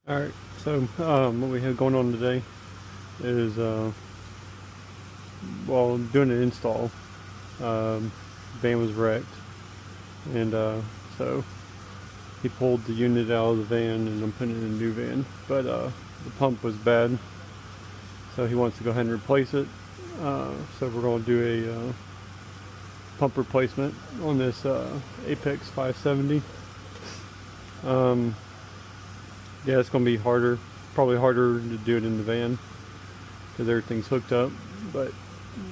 Alright, so what we have going on today is, well, doing an install. Van was wrecked, and so he pulled the unit out of the van and I'm putting it in a new van. But the pump was bad, so he wants to go ahead and replace it. So we're going to do a pump replacement on this Apex 570. Yeah, it's going to be harder, probably harder to do it in the van because everything's hooked up, but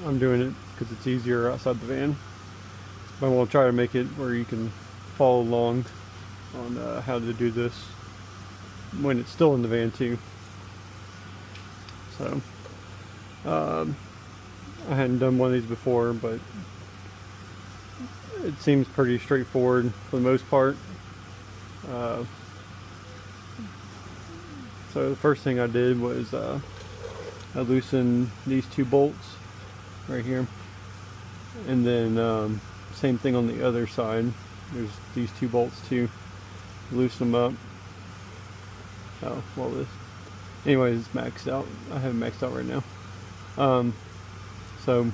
I'm doing it because it's easier outside the van. But I'm going to try to make it where you can follow along on how to do this when it's still in the van too. So I hadn't done one of these before, but it seems pretty straightforward for the most part. So the first thing I did was I loosened these two bolts right here, and then same thing on the other side. There's these two bolts too. Loosen them up. Oh, well, this. Anyways, it's maxed out. I have it maxed out right now. So,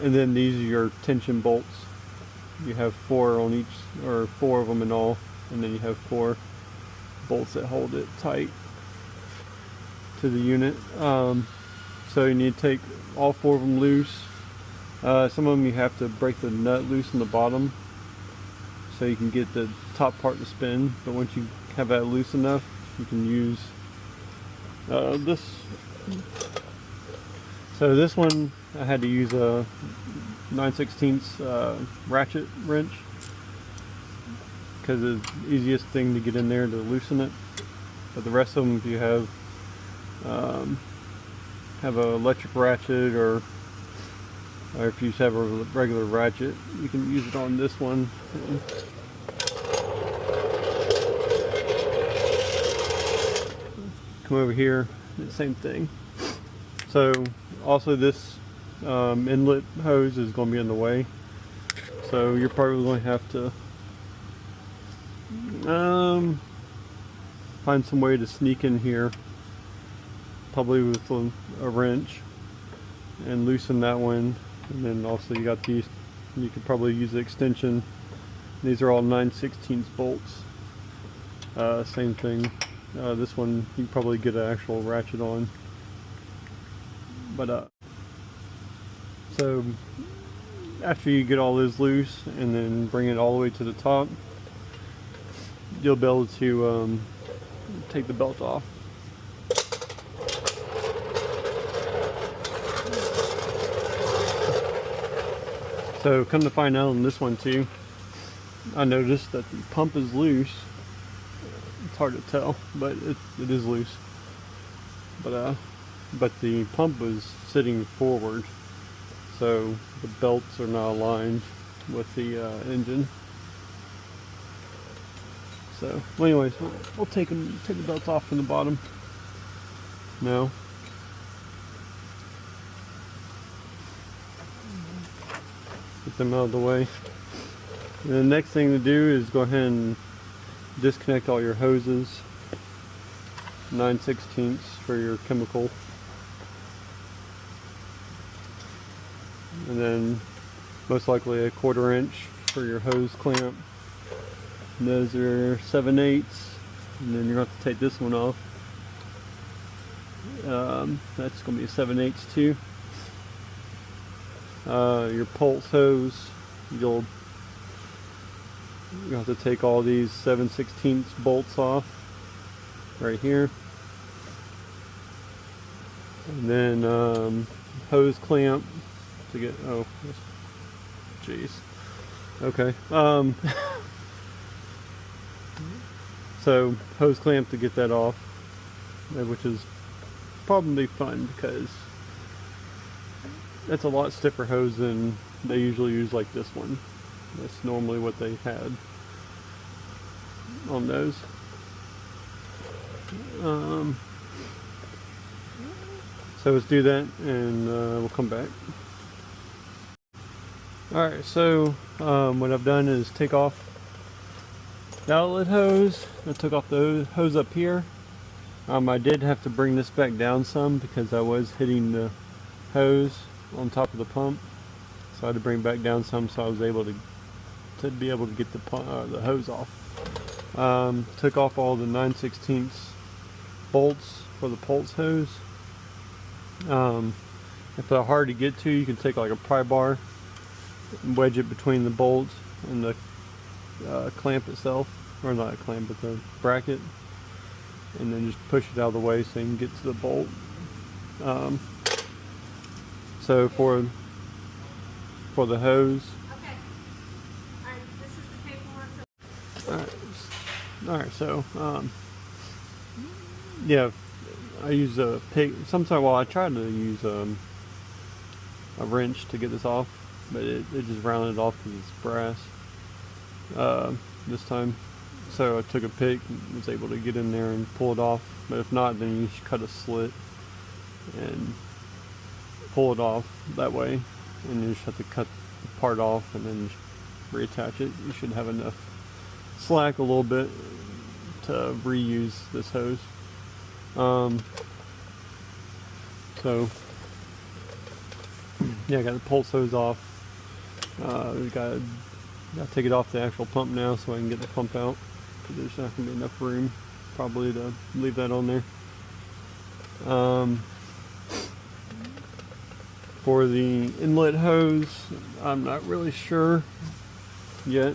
and then these are your tension bolts. You have 4 on each, or 4 of them in all, and then you have 4 bolts that hold it tight to the unit. So you need to take all 4 of them loose. Some of them you have to break the nut loose on the bottom so you can get the top part to spin, but once you have that loose enough, you can use this. So this one I had to use a 9/16 ratchet wrench because it's the easiest thing to get in there to loosen it. But the rest of them, if you have an electric ratchet, or if you just have a regular ratchet, you can use it on this one. Come over here, the same thing. So also this inlet hose is going to be in the way, so you're probably going to have to find some way to sneak in here, probably with a wrench, and loosen that one. And then also you got these, you could probably use the extension. These are all 9/16 bolts. Same thing. This one you can probably get an actual ratchet on. But so after you get all this loose and then bring it all the way to the top, you'll be able to take the belt off. So come to find out on this one too, I noticed that the pump is loose. It's hard to tell, but it is loose. But the pump is sitting forward, so the belts are not aligned with the engine. So, well, anyways, we'll take the belts off from the bottom now. Get them out of the way. And the next thing to do is go ahead and disconnect all your hoses. 9/16 for your chemical. And then most likely a 1/4 inch for your hose clamp. And those are 7/8, and then you're going to have to take this one off. That's going to be a 7/8 too. Your pulse hose, you'll have to take all these 7/16 bolts off right here. And then hose clamp to get, oh jeez, okay. So hose clamp to get that off, which is probably fun because that's a lot stiffer hose than they usually use, like this one. That's normally what they had on those. So let's do that, and we'll come back. Alright, so what I've done is take off the outlet hose. I took off the hose up here. I did have to bring this back down some because I was hitting the hose on top of the pump, so I had to bring it back down some so I was able to be able to get the hose off. Took off all the 9/16 bolts for the pulse hose. If they're hard to get to, you can take like a pry bar and wedge it between the bolts and the clamp itself, or not a clamp, but the bracket, and then just push it out of the way so you can get to the bolt. So for the hose. Okay. Alright, this is the paperwork. Alright, so yeah, I use a pig. Sometimes, well, I try to use a wrench to get this off, but it just rounded off because it's brass this time. So I took a pick and was able to get in there and pull it off. But if not, then you just cut a slit and pull it off that way, and you just have to cut the part off and then just reattach it. You should have enough slack a little bit to reuse this hose. So yeah, I got the pulse hose off. We got to take it off the actual pump now so I can get the pump out, because there's not going to be enough room probably to leave that on there. For the inlet hose, I'm not really sure yet.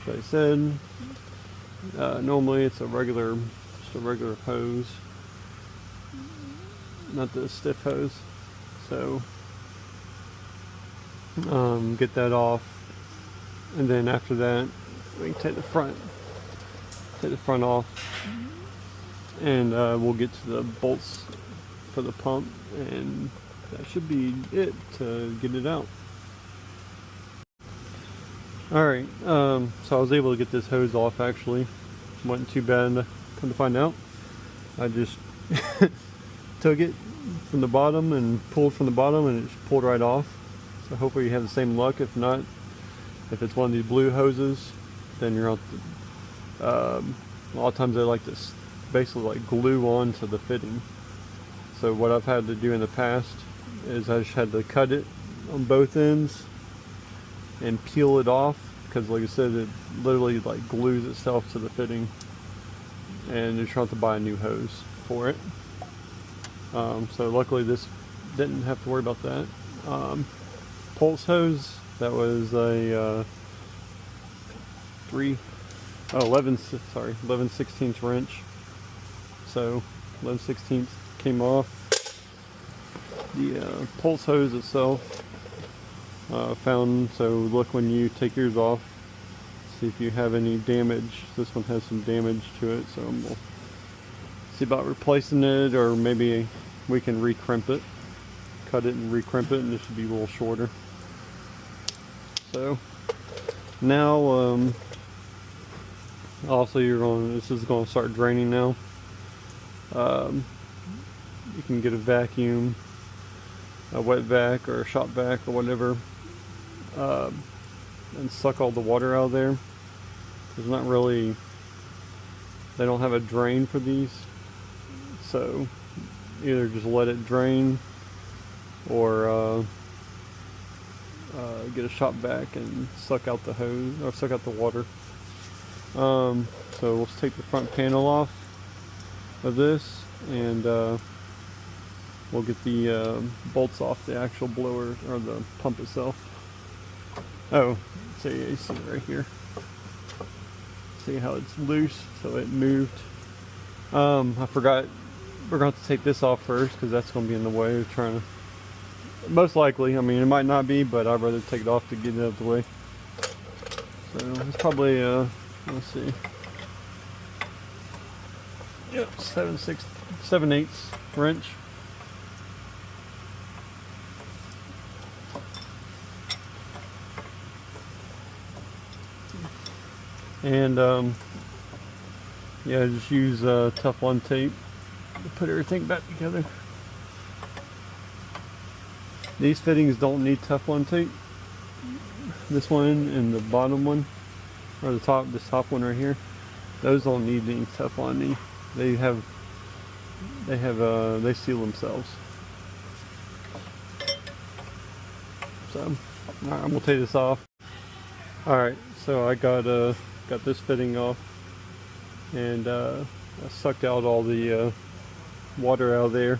Like I said, normally it's just a regular hose, not the stiff hose. So get that off, and then after that we can take the front off, and we'll get to the bolts for the pump, and that should be it to get it out. Alright, so I was able to get this hose off. Actually, wasn't too bad, come to find out. I just took it from the bottom and pulled from the bottom, and it just pulled right off. So hopefully you have the same luck. If not, if it's one of these blue hoses, then you're out a lot of times they like to basically like glue on to the fitting. So what I've had to do in the past is I just had to cut it on both ends and peel it off, because like I said, it literally like glues itself to the fitting, and you have to buy a new hose for it. So luckily this didn't have to worry about that. Pulse hose, that was a 11/16 wrench. So 11/16 came off. The pulse hose itself found, so look when you take yours off, see if you have any damage. This one has some damage to it, so we'll see about replacing it, or maybe we can recrimp it, cut it and recrimp it, and it should be a little shorter. So now also this is going to start draining now. You can get a vacuum, a wet vac or a shop vac or whatever, and suck all the water out of there. There's not really, they don't have a drain for these, so either just let it drain, or get a shop vac and suck out the hose, or suck out the water. So let's take the front panel off of this, and we'll get the bolts off the actual blower, or the pump itself. Oh, see, you see it right here. See how it's loose, so it moved. I forgot, we're going to have to take this off first, because that's going to be in the way of trying to, most likely, I mean it might not be, but I'd rather take it off to get it out of the way. So it's probably let's see, yep, 7/8 wrench. And yeah, just use Teflon tape to put everything back together. These fittings don't need Teflon tape. This one and the bottom one, or this top one right here, those don't need any Teflon. They seal themselves. So, alright, I'm gonna take this off. Alright, so I got this fitting off, and I sucked out all the water out of there.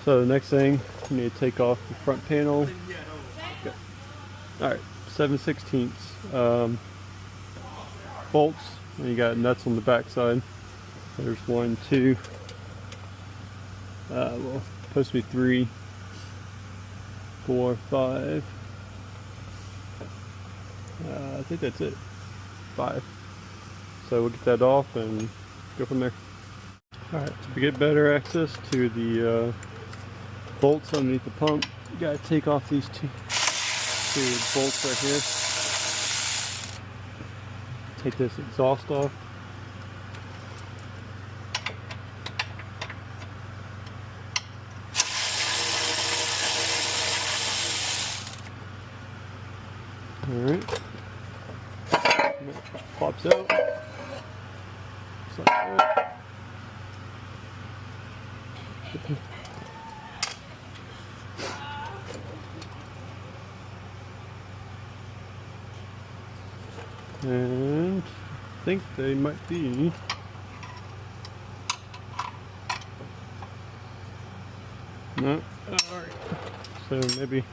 So the next thing, you need to take off the front panel. Alright, 7/16 bolts, and you got nuts on the back side. There's 1, 2, well, supposed to be 3, 4, 5. I think that's it. 5. So we'll get that off and go from there. Alright, to get better access to the bolts underneath the pump, you gotta take off these two bolts right here. Take this exhaust off. Alright. Pops out. Just like that. And I think they might be no. Alright. So maybe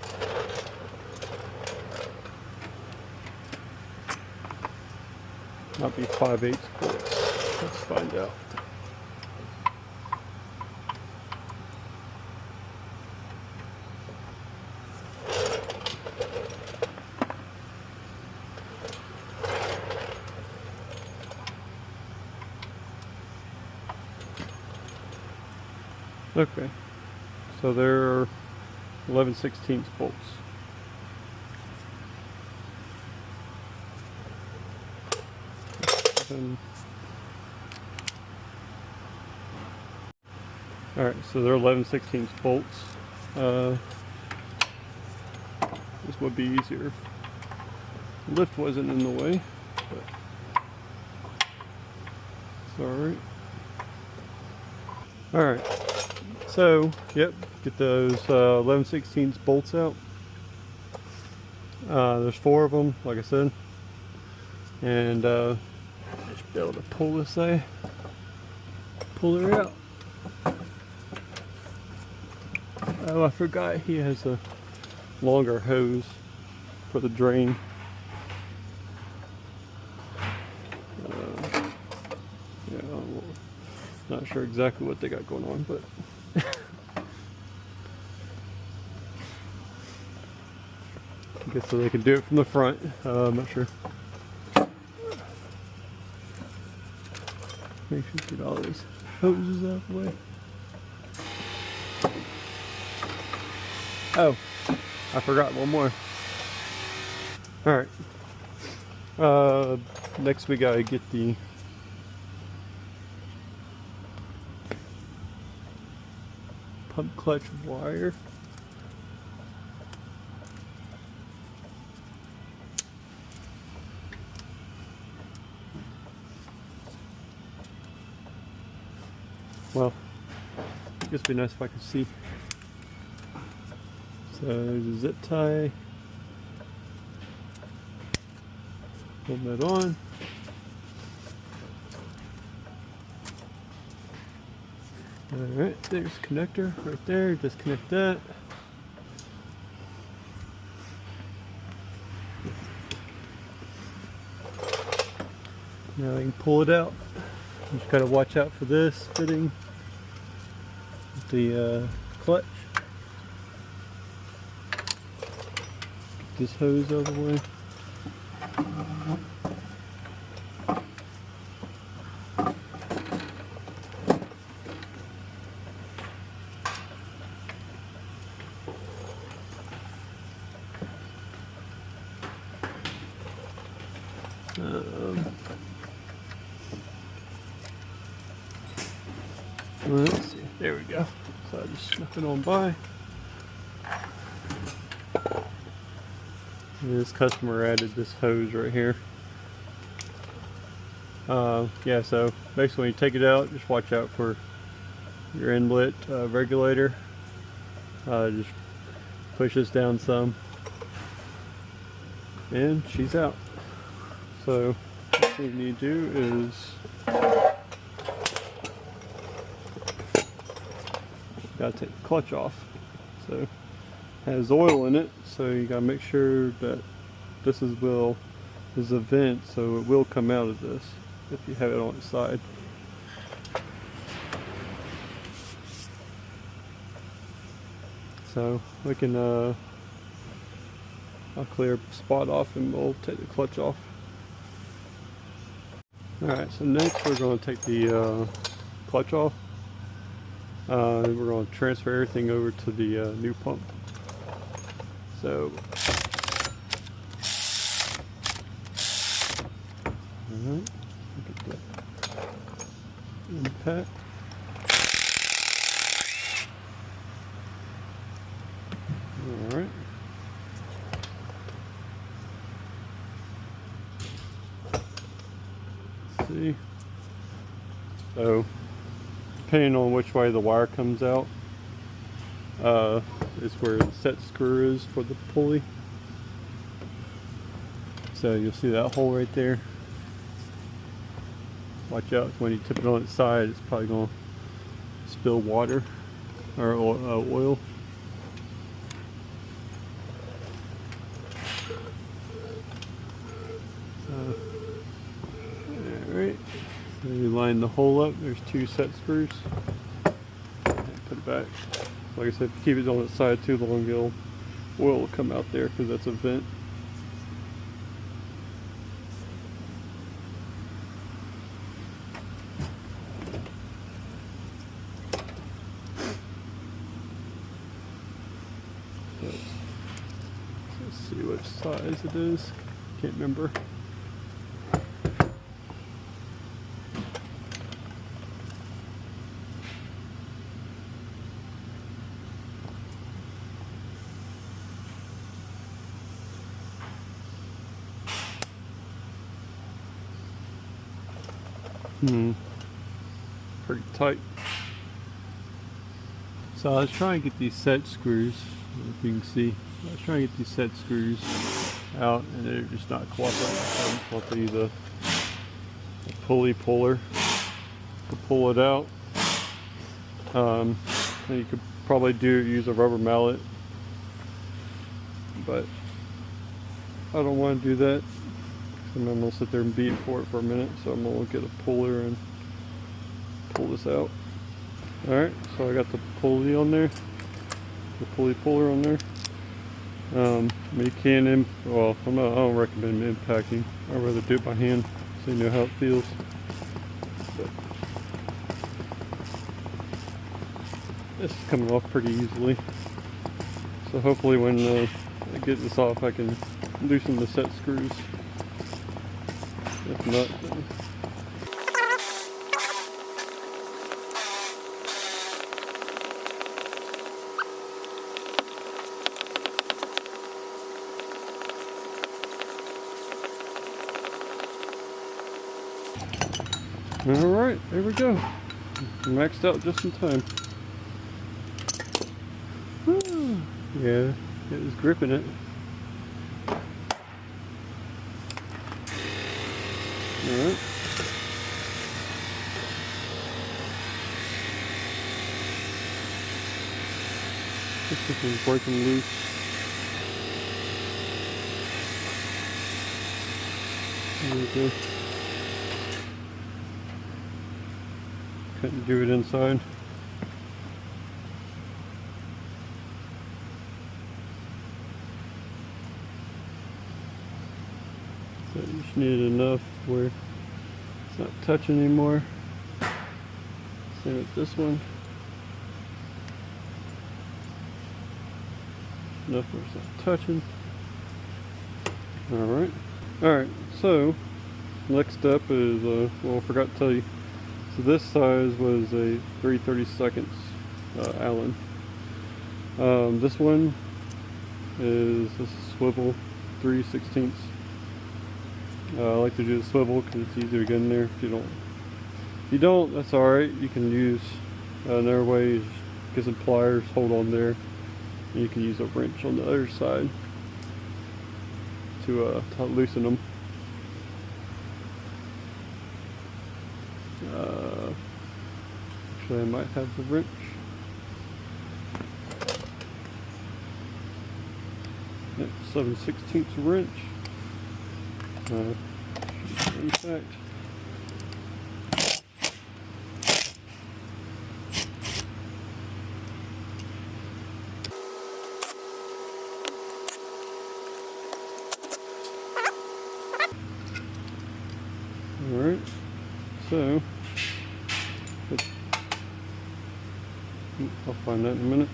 might be 5/8 bolts. Let's find out. Okay, so they're 11/16 bolts. Alright, so they're 11/16 bolts. This would be easier. The lift wasn't in the way, but it's alright. Alright. So, yep, get those 11/16 bolts out. There's 4 of them, like I said, and I should be able to pull her out. Oh, I forgot he has a longer hose for the drain. Yeah, well, not sure exactly what they got going on, but I guess so they can do it from the front. I'm not sure. Make sure you get all these hoses out of the way. Oh, I forgot one more. Alright. Next we gotta get the pump clutch wire. Well, I guess it'd be nice if I could see. So there's a zip tie. Pull that on. Alright, there's a connector right there. Disconnect that. Now I can pull it out. Just gotta watch out for this fitting with the clutch. Get this hose out of the way. Let's see. There we go. So I just snuck it on by. This customer added this hose right here. Yeah, so basically when you take it out, just watch out for your inlet regulator. Just push this down some, and she's out. So what you need to do is gotta take the clutch off. So it has oil in it, so you gotta make sure that this is a vent, so it will come out of this if you have it on its side. So we can I'll clear a spot off and we'll take the clutch off. Alright, so next we're going to take the clutch off. We're going to transfer everything over to the new pump. So alright, get the impact. Alright. See. So depending on which way the wire comes out, is where the set screw is for the pulley. So you'll see that hole right there. Watch out, when you tip it on its side, it's probably going to spill water or oil. Alright, so you line the hole up. There's 2 set screws. And put it back. Like I said, if you keep it on its side too long, oil will come out there because that's a vent. Let's see which size it is. Can't remember. Pretty tight. So I was trying to get these set screws, if you can see. I was trying to get these set screws out and they're just not cooperating. So I'll have to use a pulley puller to pull it out. And you could probably use a rubber mallet, but I don't want to do that. I'm going to sit there and beat for it for a minute, so I'm going to get a puller and pull this out. Alright, so I got the pulley on there, the pulley puller on there. You can, well, I don't recommend impacting. I'd rather do it by hand so you know how it feels. But this is coming off pretty easily. So hopefully when I get this off, I can loosen the set screws. If not, then alright, there we go. Maxed out just in time. Yeah, it was gripping it. Alright. This is breaking loose. There we go. Couldn't do it inside. So you just need enough where it's not touching anymore. Same with this one. Enough where it's not touching. Alright. Alright, so next up is, well, I forgot to tell you. So this size was a 3/32 Allen. This one is a swivel 3/16. I like to do the swivel because it's easier to get in there. If you don't, that's alright. You can use another way is get some pliers, hold on there. And you can use a wrench on the other side to loosen them. Actually, I might have the wrench. Yep, 7/16 wrench. In fact, alright, so I'll find that in a minute.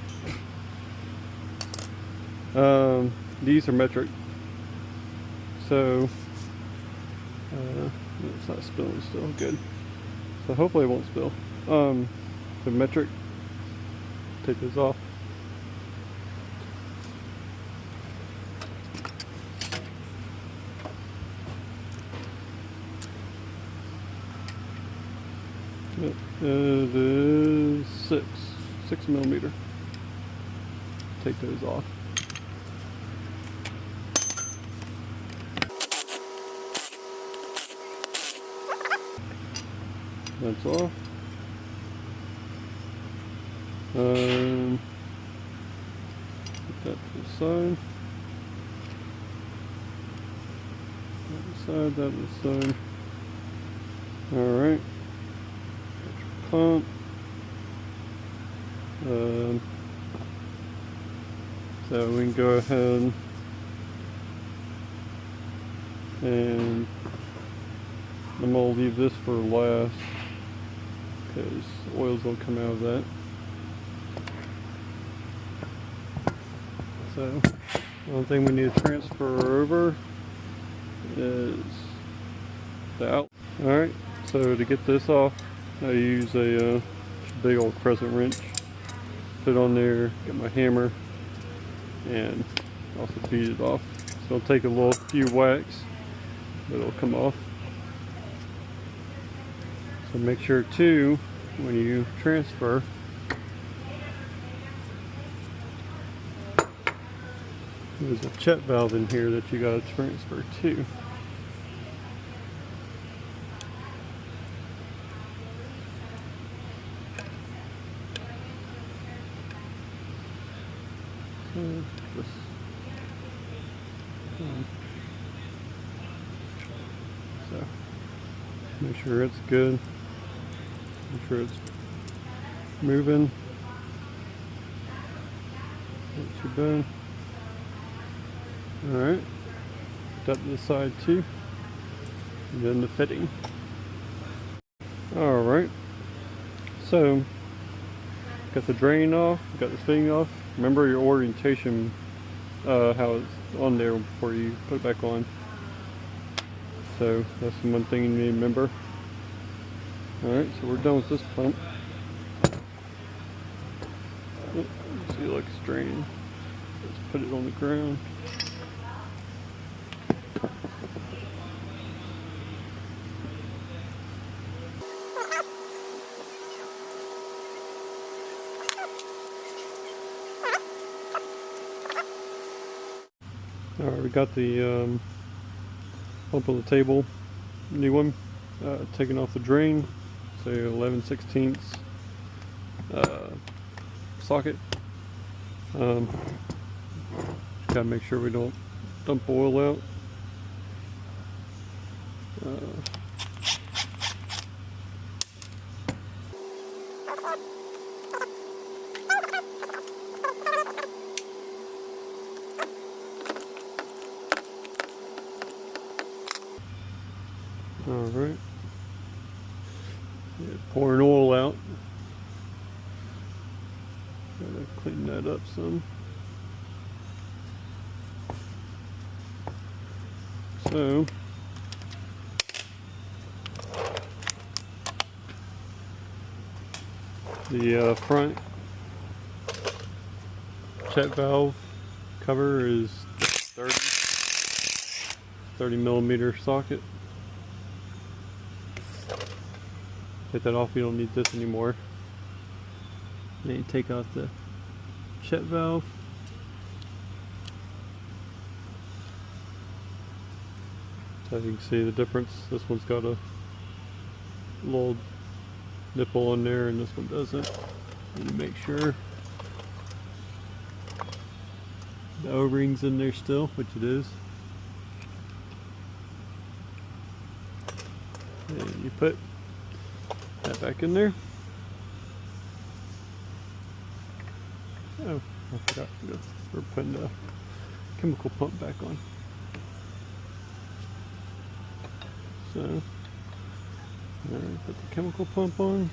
These are metric, so it's not spilling still, good. So hopefully it won't spill. The metric, take this off. It is 6mm. Take those off. That's off. Put that to the side. That to the side. Alright. Pump. So we can go ahead and I'm gonna leave this for last because oil's gonna come out of that. So the only thing we need to transfer over is the out. Alright, so to get this off, I use a big old crescent wrench. Put it on there, get my hammer, and also beat it off. So it'll take a few whacks, but it'll come off. So make sure too, when you transfer, there's a check valve in here that you gotta transfer to. So make sure it's good. Make sure it's moving. Not too bad. Alright. Put that to the side too. And then the fitting. Alright. So got the drain off, got the fitting off. Remember your orientation, how it's on there before you put it back on. So that's one thing you need to remember. Alright, so we're done with this pump. Oh, see, like it's draining. Let's put it on the ground. Alright, we got the pump on the table, new one, taking off the drain, so 11/16 socket. Just gotta make sure we don't dump oil out. Alright. Yeah, pouring oil out. Gotta clean that up some. So the front check valve cover is dirty. 30mm socket. Take that off, you don't need this anymore. Then you take out the check valve. So you can see the difference. This one's got a little nipple on there and this one doesn't. Need to make sure the O-ring's in there still, which it is. And you put that back in there. Oh, I forgot. We're putting the chemical pump back on. So, put the chemical pump on.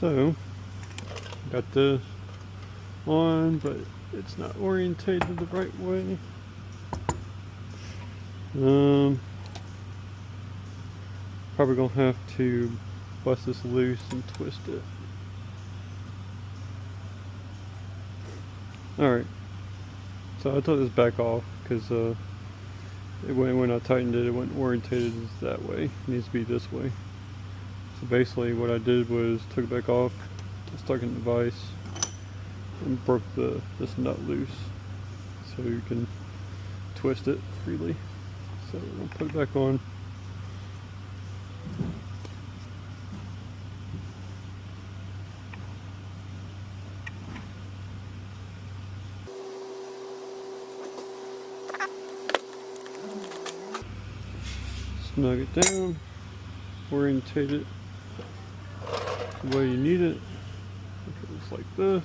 So, got this on, but it's not orientated the right way. Probably gonna have to bust this loose and twist it. Alright, so I took this back off because when I tightened it, it wasn't orientated that way. It needs to be this way. So basically what I did was took it back off, stuck it in the vise, and broke this nut loose so you can twist it freely. So I'm going to put it back on. Snug it down, orientate it the way you need it. It looks like this.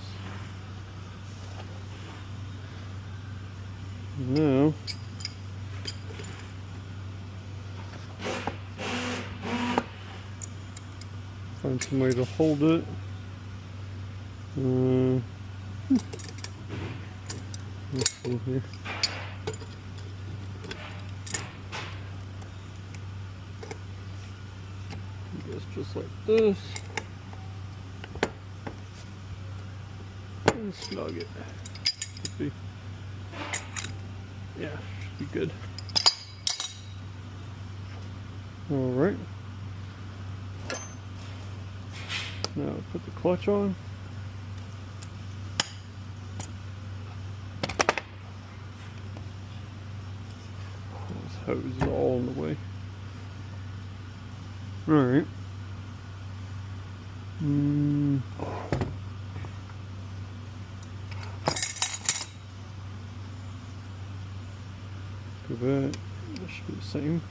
Now, find some way to hold it. Let's see here. I guess just like this. And snug it. Should be, yeah, should be good. Alright. Now put the clutch on. This hose is all in the way. Alright. Go back. That should be the same.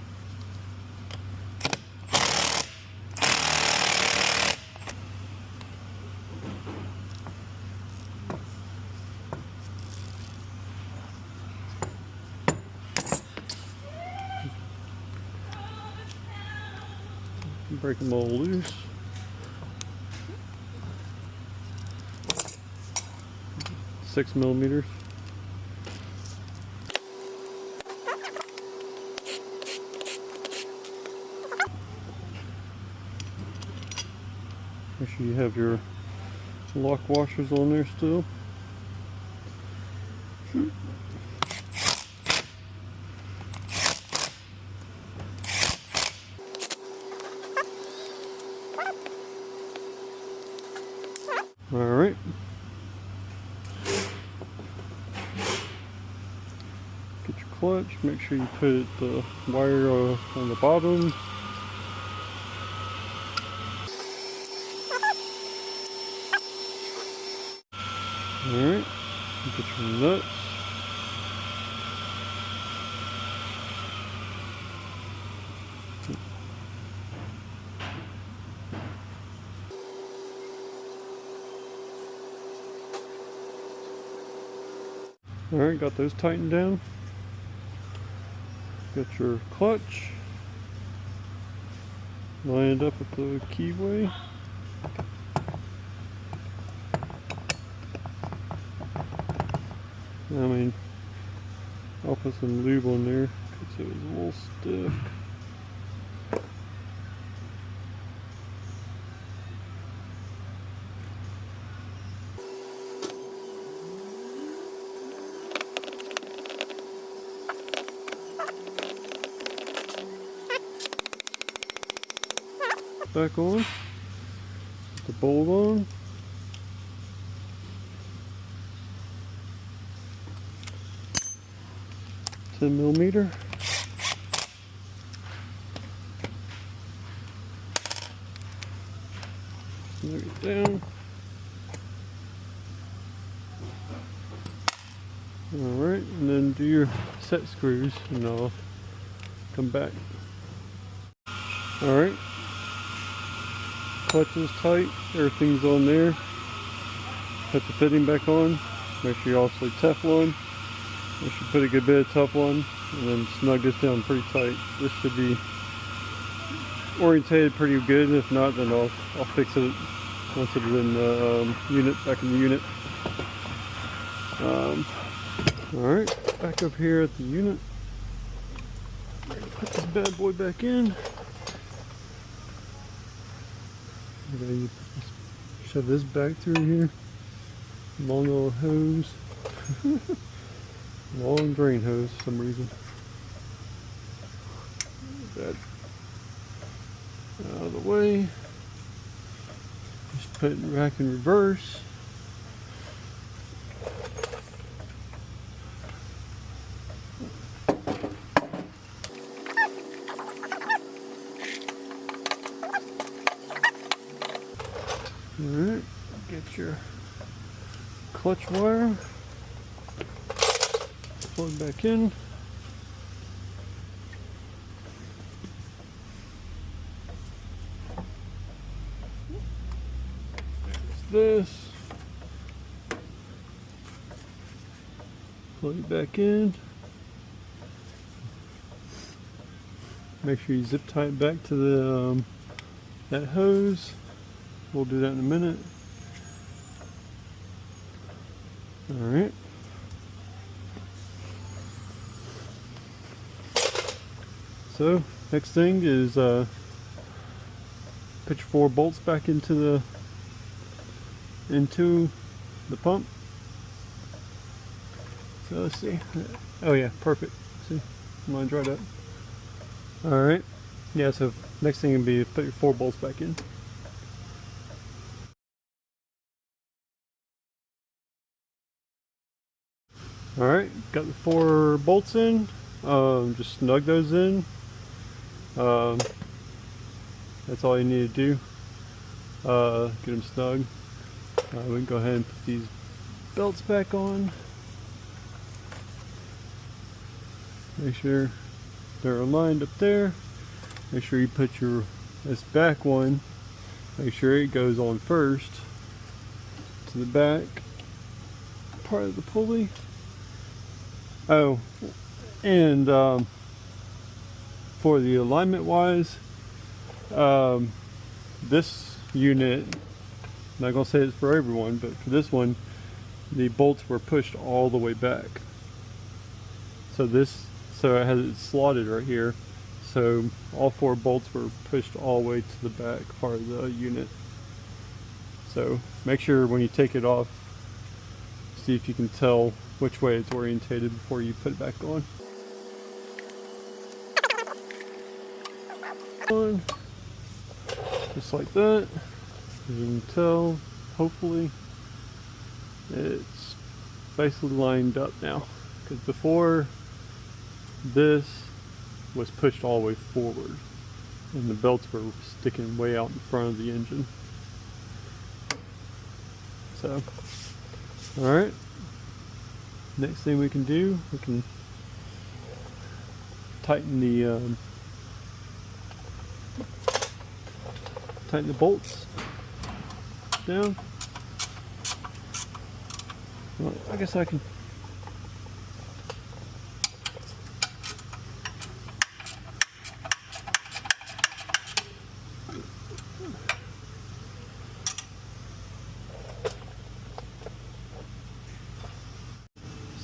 Break them all loose. Six millimeters. Make sure you have your lock washers on there still. Alright. Get your clutch, make sure you put the wire on the bottom. Alright, get your nuts. Alright, got those tightened down. Got your clutch lined up with the keyway. I mean, I'll put some lube on there because it was a little stiff. back on. Put the bolt on. $10mm. Snug it down. Alright, and then do your set screws and I'll come back. Alright. Clutch is tight, everything's on there. Put the fitting back on. Make sure you also Teflon. You should put a good bit of Teflon and then snug this down pretty tight. This should be orientated pretty good. If not, then I'll fix it once it's in the unit, back in the unit. Alright, back up here at the unit. Put this bad boy back in. Okay, shove this back through here. Long little hose. Long drain hose for some reason. That out of the way. Just put it back in reverse. Alright, get your clutch wire, plug back in. There's this. Plug it back in. Make sure you zip tie it back to the that hose. We'll do that in a minute. Alright. So, next thing is put your 4 bolts back into the pump. So let's see. Oh yeah, perfect. See, mine dried up. Alright. Yeah, so next thing would be put your 4 bolts back in. Alright, got the 4 bolts in. Just snug those in. That's all you need to do. Get them snug. We can go ahead and put these belts back on. Make sure they're aligned up there. Make sure you put this back one. Make sure it goes on first to the back part of the pulley. Oh, and for the alignment wise, this unit, I'm not gonna say it's for everyone, but for this one, the bolts were pushed all the way back. So it has it slotted right here. So all 4 bolts were pushed all the way to the back part of the unit. So make sure when you take it off, see if you can tell which way it's orientated before you put it back on. Just like that. As you can tell, hopefully it's basically lined up now, because before this was pushed all the way forward and the belts were sticking way out in front of the engine. So, alright, next thing we can do, we can tighten the bolts down. Well, I guess I can.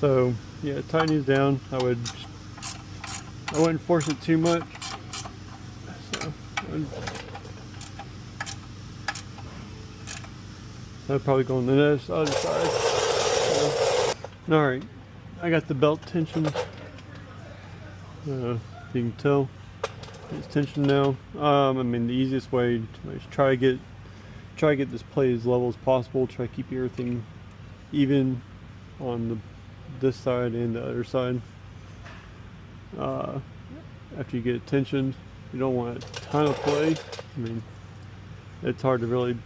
So yeah, tighten these down. I wouldn't force it too much. So I'd probably go on the other side. So, all right, I got the belt tension. You can tell It's tension now. I mean, the easiest way is try to get this plate as level as possible. Try to keep everything even on this side and the other side. After you get it tensioned, you don't want a ton of play. I mean, it's hard to really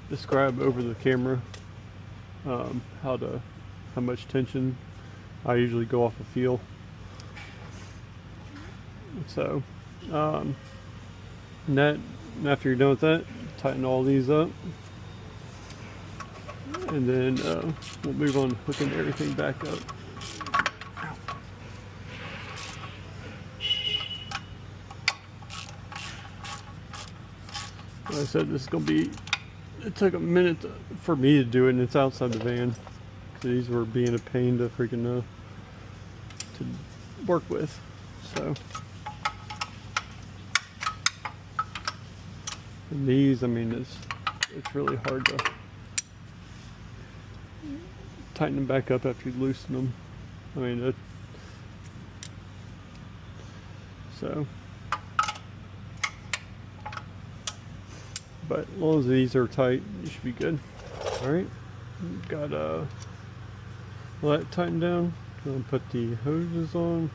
describe over the camera how much tension. I usually go off a feel. So, and after you're done with that, tighten all these up, and then we'll move on to hooking everything back up. Like I said, this is gonna be. It took a minute for me to do it, and it's outside the van. These were being a pain to freaking to work with. So, and these, I mean, it's really hard to tighten them back up after you loosen them. I mean, so. But as long as these are tight, you should be good. Alright, got that tightened down. Gonna put the hoses on.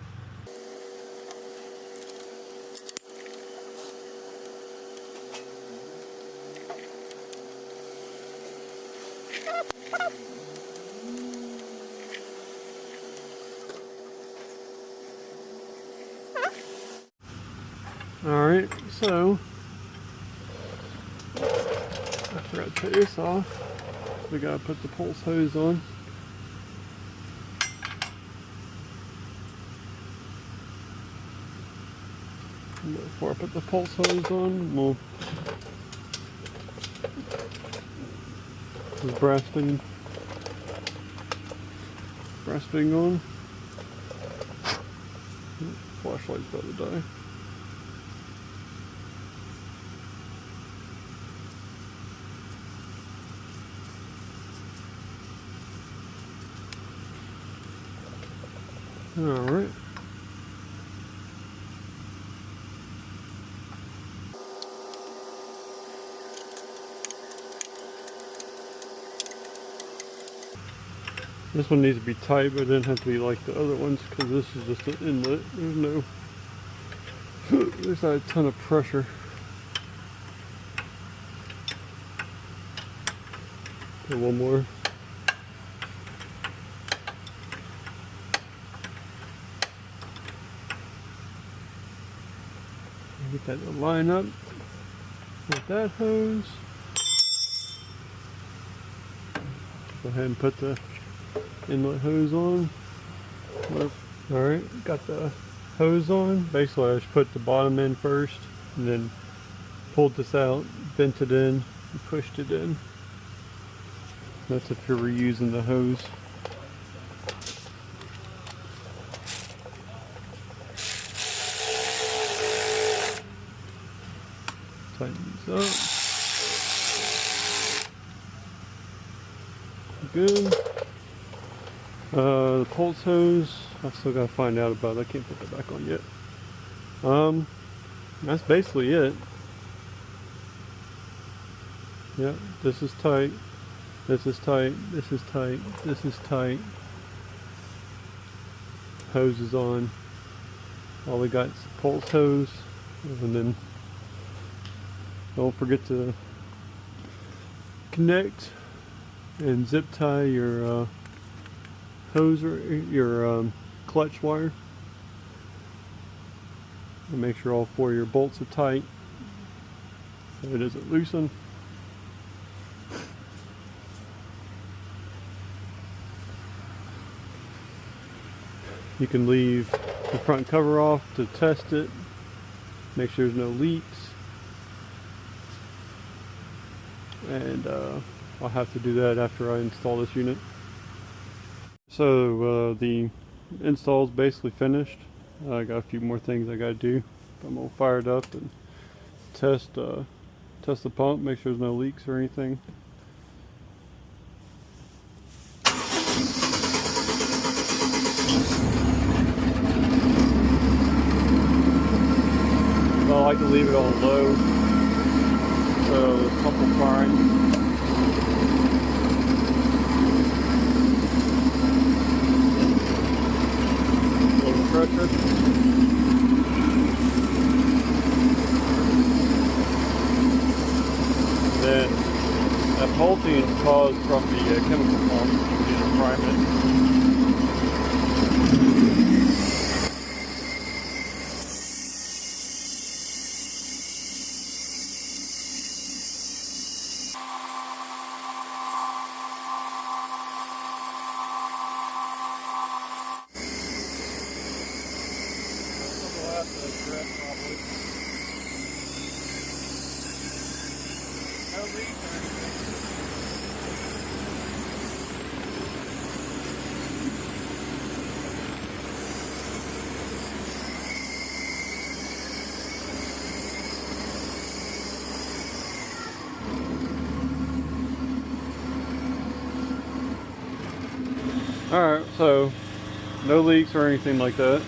Alright, so I forgot to take this off. We gotta put the pulse hose on. Before I put the pulse hose on, we'll put the brass fitting on. Flashlight's about to die. All right. This one needs to be tight, but it doesn't have to be like the other ones because this is just an inlet. There's not a ton of pressure. Okay, one more. Get that to line up with that hose. Go ahead and put the inlet hose on. Alright, got the hose on. Basically, I just put the bottom in first and then pulled this out, bent it in, and pushed it in. That's if you're reusing the hose. Tighten these up. Good. The pulse hose, I still gotta find out about it. I can't put that back on yet. That's basically it. Yep, this is tight. This is tight. This is tight. This is tight. Hose is on. All we got is the pulse hose, and then don't forget to connect and zip tie your hose or your clutch wire, and make sure all four of your bolts are tight so it doesn't loosen. You can leave the front cover off to test it, make sure there's no leaks. And I'll have to do that after I install this unit. So the install is basically finished. I got a few more things I got to do. I'm gonna fire it up and test the pump, make sure there's no leaks or anything. Well, like to leave it on low so the pump will prime. A little pressure. Then that pulsing is caused from the chemical pump. You need to prime it. Alright, so no leaks or anything like that.